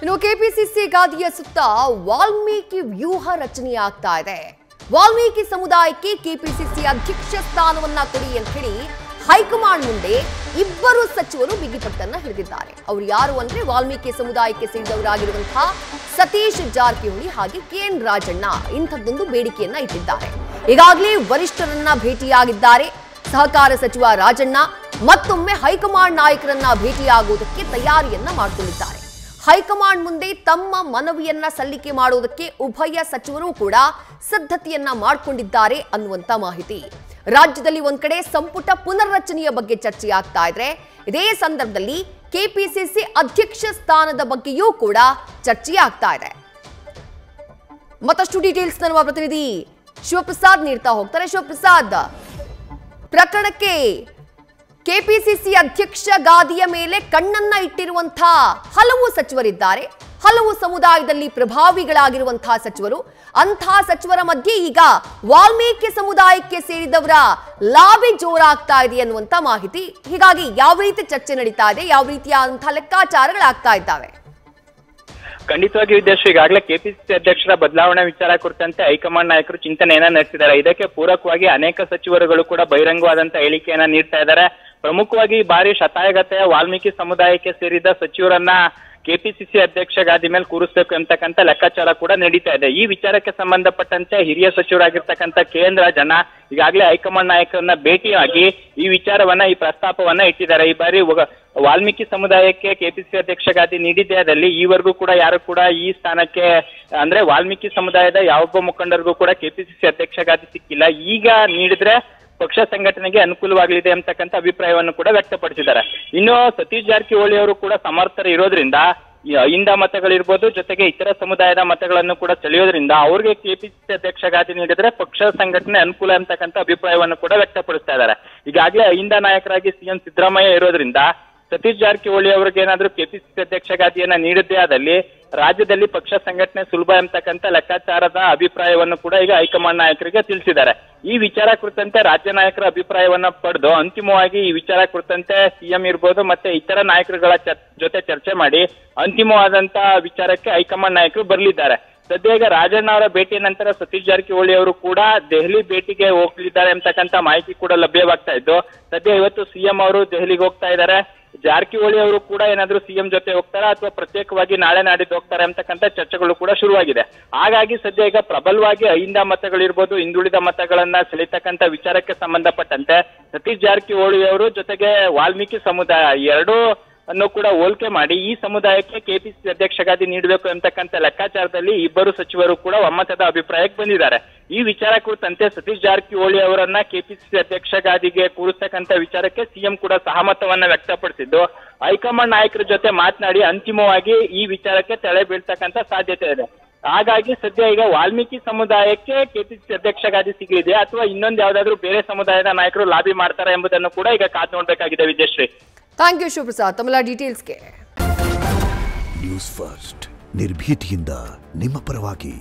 ಇನ್ನು ಕೆಪಿಸಿಸಿ ಗಾದಿಯ ಸುತ್ತ ವಾಲ್ಮೀಕಿ ವ್ಯೂಹ ರಚನೆಯಾಗ್ತಾ ಇದೆ. ವಾಲ್ಮೀಕಿ ಸಮುದಾಯಕ್ಕೆ ಕೆಪಿಸಿಸಿ ಅಧ್ಯಕ್ಷ ಸ್ಥಾನವನ್ನ ಕೊಡಿ ಅಂತ ಹೇಳಿ ಹೈಕಮಾಂಡ್ ಮುಂದೆ ಇಬ್ಬರು ಸಚಿವರು ಬಿಗಿಪಟ್ಟನ್ನ ಹಿಡಿದಿದ್ದಾರೆ. ಅವರು ಯಾರು ಅಂದ್ರೆ ವಾಲ್ಮೀಕಿ ಸಮುದಾಯಕ್ಕೆ ಸೇರಿದವರಾಗಿರುವಂತಹ ಸತೀಶ್ ಜಾರಕಿಹೊಳಿ ಹಾಗೆ ಕೆಎನ್ ರಾಜಣ್ಣ ಇಂಥದ್ದೊಂದು ಬೇಡಿಕೆಯನ್ನ ಇಟ್ಟಿದ್ದಾರೆ. ಈಗಾಗಲೇ ವರಿಷ್ಠರನ್ನ ಭೇಟಿಯಾಗಿದ್ದಾರೆ. ಸಹಕಾರ ಸಚಿವ ರಾಜಣ್ಣ ಮತ್ತೊಮ್ಮೆ ಹೈಕಮಾಂಡ್ ನಾಯಕರನ್ನ ಭೇಟಿಯಾಗುವುದಕ್ಕೆ ತಯಾರಿಯನ್ನ ಮಾಡಿಕೊಂಡಿದ್ದಾರೆ. ಹೈಕಮಾಂಡ್ ಮುಂದೆ ತಮ್ಮ ಮನವಿಯನ್ನ ಸಲ್ಲಿಕೆ ಮಾಡುವುದಕ್ಕೆ ಉಭಯ ಸಚಿವರು ಕೂಡ ಸಿದ್ಧತೆಯನ್ನ ಮಾಡಿಕೊಂಡಿದ್ದಾರೆ ಅನ್ನುವಂತ ಮಾಹಿತಿ. ರಾಜ್ಯದಲ್ಲಿ ಒಂದ್ ಕಡೆ ಸಂಪುಟ ಪುನರ್ರಚನೆಯ ಬಗ್ಗೆ ಚರ್ಚೆಯಾಗ್ತಾ ಇದ್ರೆ, ಇದೇ ಸಂದರ್ಭದಲ್ಲಿ ಕೆಪಿಸಿಸಿ ಅಧ್ಯಕ್ಷ ಸ್ಥಾನದ ಬಗ್ಗೆಯೂ ಕೂಡ ಚರ್ಚೆಯಾಗ್ತಾ ಇದೆ. ಮತ್ತಷ್ಟು ಡೀಟೇಲ್ಸ್ ನಮ್ಮ ಪ್ರತಿನಿಧಿ ಶಿವಪ್ರಸಾದ್ ನೀಡ್ತಾ ಹೋಗ್ತಾರೆ. ಶಿವಪ್ರಸಾದ್, ಪ್ರಕರಣಕ್ಕೆ ಕೆಪಿಸಿಸಿ ಅಧ್ಯಕ್ಷ ಗಾದಿಯ ಮೇಲೆ ಕಣ್ಣನ್ನ ಇಟ್ಟಿರುವಂತಹ ಹಲವು ಸಚಿವರಿದ್ದಾರೆ. ಹಲವು ಸಮುದಾಯದಲ್ಲಿ ಪ್ರಭಾವಿಗಳಾಗಿರುವಂತಹ ಸಚಿವರು. ಅಂತಹ ಸಚಿವರ ಮಧ್ಯೆ ಈಗ ವಾಲ್ಮೀಕಿ ಸಮುದಾಯಕ್ಕೆ ಸೇರಿದವರ ಲಾಬಿ ಜೋರಾಗ್ತಾ ಇದೆ ಅನ್ನುವಂತ ಮಾಹಿತಿ. ಹೀಗಾಗಿ ಯಾವ ರೀತಿ ಚರ್ಚೆ ನಡೀತಾ ಇದೆ, ಯಾವ ರೀತಿಯಾದಂತಹ ಲೆಕ್ಕಾಚಾರಗಳಾಗ್ತಾ ಇದ್ದಾವೆ? ಖಂಡಿತವಾಗಿ ವಿದ್ಯಾಶ್ರೀ, ಈಗಾಗಲೇ ಕೆಪಿಸಿಸಿ ಅಧ್ಯಕ್ಷರ ಬದಲಾವಣೆ ವಿಚಾರ ಕುರಿತಂತೆ ಹೈಕಮಾಂಡ್ ನಾಯಕರು ಚಿಂತನೆಯನ್ನ ನಡೆಸಿದ್ದಾರೆ. ಇದಕ್ಕೆ ಪೂರಕವಾಗಿ ಅನೇಕ ಸಚಿವರುಗಳು ಕೂಡ ಬಹಿರಂಗವಾದಂತಹ ಹೇಳಿಕೆಯನ್ನ ನೀಡ್ತಾ ಇದ್ದಾರೆ. ಪ್ರಮುಖವಾಗಿ ಈ ಬಾರಿ ಶತಾಯಗತೆಯ ವಾಲ್ಮೀಕಿ ಸಮುದಾಯಕ್ಕೆ ಸೇರಿದ ಸಚಿವರನ್ನ ಕೆಪಿಸಿಸಿ ಅಧ್ಯಕ್ಷ ಗಾದಿ ಮೇಲೆ ಕೂರಿಸಬೇಕು ಅಂತಕ್ಕಂಥ ಲೆಕ್ಕಾಚಾರ ಕೂಡ ನಡೀತಾ ಇದೆ. ಈ ವಿಚಾರಕ್ಕೆ ಸಂಬಂಧಪಟ್ಟಂತೆ ಹಿರಿಯ ಸಚಿವರಾಗಿರ್ತಕ್ಕಂಥ ಕೆಎನ್ ರಾಜಣ್ಣ ಈಗಾಗಲೇ ಹೈಕಮಾಂಡ್ ನಾಯಕರನ್ನ ಭೇಟಿಯಾಗಿ ಈ ವಿಚಾರವನ್ನ, ಈ ಪ್ರಸ್ತಾಪವನ್ನ ಇಟ್ಟಿದ್ದಾರೆ. ಈ ಬಾರಿ ವಾಲ್ಮೀಕಿ ಸಮುದಾಯಕ್ಕೆ ಕೆಪಿಸಿಸಿ ಅಧ್ಯಕ್ಷ ಗಾದಿ ನೀಡಿದ್ದೇದಲ್ಲಿ ಈವರೆಗೂ ಕೂಡ ಯಾರು ಕೂಡ ಈ ಸ್ಥಾನಕ್ಕೆ ಅಂದ್ರೆ ವಾಲ್ಮೀಕಿ ಸಮುದಾಯದ ಯಾವೊಬ್ಬ ಮುಖಂಡರಿಗೂ ಕೂಡ ಕೆಪಿಸಿಸಿ ಅಧ್ಯಕ್ಷ ಗಾದಿ ಸಿಕ್ಕಿಲ್ಲ. ಈಗ ನೀಡಿದ್ರೆ ಪಕ್ಷ ಸಂಘಟನೆಗೆ ಅನುಕೂಲವಾಗಲಿದೆ ಅಂತಕ್ಕಂಥ ಅಭಿಪ್ರಾಯವನ್ನು ಕೂಡ ವ್ಯಕ್ತಪಡಿಸಿದ್ದಾರೆ. ಇನ್ನು ಸತೀಶ್ ಜಾರಕಿಹೊಳಿ ಅವರು ಕೂಡ ಸಮರ್ಥರು ಇರೋದ್ರಿಂದ ಹಿಂದ ಮತಗಳಿರ್ಬೋದು, ಜೊತೆಗೆ ಇತರ ಸಮುದಾಯದ ಮತಗಳನ್ನು ಕೂಡ ಸೆಳೆಯೋದ್ರಿಂದ ಅವ್ರಿಗೆ ಕೆಪಿಸಿಸಿ ಅಧ್ಯಕ್ಷ ಗಾದಿ ನೀಡಿದ್ರೆ ಪಕ್ಷ ಸಂಘಟನೆ ಅನುಕೂಲ ಅಂತಕ್ಕಂಥ ಅಭಿಪ್ರಾಯವನ್ನು ಕೂಡ ವ್ಯಕ್ತಪಡಿಸ್ತಾ ಇದ್ದಾರೆ. ಈಗಾಗಲೇ ಹಿಂದ ನಾಯಕರಾಗಿ ಸಿಎಂ ಸಿದ್ದರಾಮಯ್ಯ ಇರೋದ್ರಿಂದ ಸತೀಶ್ ಜಾರಕಿಹೊಳಿ ಅವ್ರಿಗೆ ಏನಾದ್ರೂ ಕೆಪಿಸಿಸಿ ಅಧ್ಯಕ್ಷ ಗಾದಿಯನ್ನ ನೀಡಿದ್ದೇ ಆದಲ್ಲಿ ರಾಜ್ಯದಲ್ಲಿ ಪಕ್ಷ ಸಂಘಟನೆ ಸುಲಭ ಅಂತಕ್ಕಂಥ ಲೆಕ್ಕಾಚಾರದ ಅಭಿಪ್ರಾಯವನ್ನು ಕೂಡ ಈಗ ಹೈಕಮಾಂಡ್ ನಾಯಕರಿಗೆ ತಿಳಿಸಿದ್ದಾರೆ. ಈ ವಿಚಾರ ಕುರಿತಂತೆ ರಾಜ್ಯ ನಾಯಕರ ಅಭಿಪ್ರಾಯವನ್ನ ಪಡೆದು ಅಂತಿಮವಾಗಿ ಈ ವಿಚಾರ ಕುರಿತಂತೆ ಸಿಎಂ ಇರ್ಬೋದು ಮತ್ತೆ ಇತರ ನಾಯಕರುಗಳ ಜೊತೆ ಚರ್ಚೆ ಮಾಡಿ ಅಂತಿಮವಾದಂತ ವಿಚಾರಕ್ಕೆ ಹೈಕಮಾಂಡ್ ನಾಯಕರು ಬರಲಿದ್ದಾರೆ. ಸದ್ಯ ಈಗ ರಾಜಣ್ಣ ಅವರ ಭೇಟಿಯ ನಂತರ ಸತೀಶ್ ಜಾರಕಿಹೊಳಿ ಅವರು ಕೂಡ ದೆಹಲಿ ಭೇಟಿಗೆ ಹೋಗ್ಲಿದ್ದಾರೆ ಅಂತಕ್ಕಂಥ ಮಾಹಿತಿ ಕೂಡ ಲಭ್ಯವಾಗ್ತಾ ಇದ್ದು, ಸದ್ಯ ಇವತ್ತು ಸಿಎಂ ಅವರು ದೆಹಲಿಗೆ ಹೋಗ್ತಾ ಇದ್ದಾರೆ. ಜಾರಕಿಹೊಳಿ ಅವರು ಕೂಡ ಏನಾದ್ರೂ ಸಿಎಂ ಜೊತೆ ಹೋಗ್ತಾರಾ ಅಥವಾ ಪ್ರತ್ಯೇಕವಾಗಿ ನಾಳೆ ನಾಡಿದ್ದು ಹೋಗ್ತಾರೆ ಅಂತಕ್ಕಂಥ ಚರ್ಚೆಗಳು ಕೂಡ ಶುರುವಾಗಿದೆ. ಹಾಗಾಗಿ ಸದ್ಯ ಈಗ ಪ್ರಬಲವಾಗಿ ಅಹಿಂದ ಮತಗಳಿರ್ಬೋದು, ಹಿಂದುಳಿದ ಮತಗಳನ್ನ ಸೆಳೀತಕ್ಕಂಥ ವಿಚಾರಕ್ಕೆ ಸಂಬಂಧಪಟ್ಟಂತೆ ಸತೀಶ್ ಜಾರಕಿಹೊಳಿ ಅವರು ಜೊತೆಗೆ ವಾಲ್ಮೀಕಿ ಸಮುದಾಯ ಎರಡೂ ಅನ್ನು ಕೂಡ ಹೋಲಿಕೆ ಮಾಡಿ ಈ ಸಮುದಾಯಕ್ಕೆ ಕೆಪಿಸಿಸಿ ಅಧ್ಯಕ್ಷ ಗಾದಿ ನೀಡಬೇಕು ಅಂತಕ್ಕಂಥ ಲೆಕ್ಕಾಚಾರದಲ್ಲಿ ಇಬ್ಬರು ಸಚಿವರು ಕೂಡ ಒಮ್ಮತದ ಅಭಿಪ್ರಾಯಕ್ಕೆ ಬಂದಿದ್ದಾರೆ. ಈ ವಿಚಾರ ಕುರಿತಂತೆ ಸತೀಶ್ ಜಾರಕಿಹೊಳಿ ಅವರನ್ನ ಕೆಪಿಸಿಸಿ ಅಧ್ಯಕ್ಷ ಗಾದಿಗೆ ಕೂರಿಸ್ತಕ್ಕಂಥ ವಿಚಾರಕ್ಕೆ ಸಿಎಂ ಕೂಡ ಸಹಮತವನ್ನ ವ್ಯಕ್ತಪಡಿಸಿದ್ದು, ಹೈಕಮಾಂಡ್ ನಾಯಕರ ಜೊತೆ ಮಾತನಾಡಿ ಅಂತಿಮವಾಗಿ ಈ ವಿಚಾರಕ್ಕೆ ತಲೆ ಬೀಳ್ತಕ್ಕಂಥ ಸಾಧ್ಯತೆ ಇದೆ. ಹಾಗಾಗಿ ಸದ್ಯ ಈಗ ವಾಲ್ಮೀಕಿ ಸಮುದಾಯಕ್ಕೆ ಕೆಪಿಸಿಸಿ ಅಧ್ಯಕ್ಷ ಗಾದಿ ಸಿಗಲಿದೆ ಅಥವಾ ಇನ್ನೊಂದು ಯಾವ್ದಾದ್ರು ಬೇರೆ ಸಮುದಾಯದ ನಾಯಕರು ಲಾಬಿ ಮಾಡ್ತಾರೆ ಎಂಬುದನ್ನು ಕೂಡ ಈಗ ಕಾದು ನೋಡ್ಬೇಕಾಗಿದೆ. ವಿಜಯಶ್ರೀ, ಥ್ಯಾಂಕ್ ಯು ಶಿವಪ್ರಸಾದ್ ತಮ್ಮೆಲ್ಲ ಡೀಟೇಲ್ಸ್ಗೆ. ನ್ಯೂಸ್ ಫಸ್ಟ್ ನಿರ್ಭೀತಿಯಿಂದ ನಿಮ್ಮ ಪರವಾಗಿ.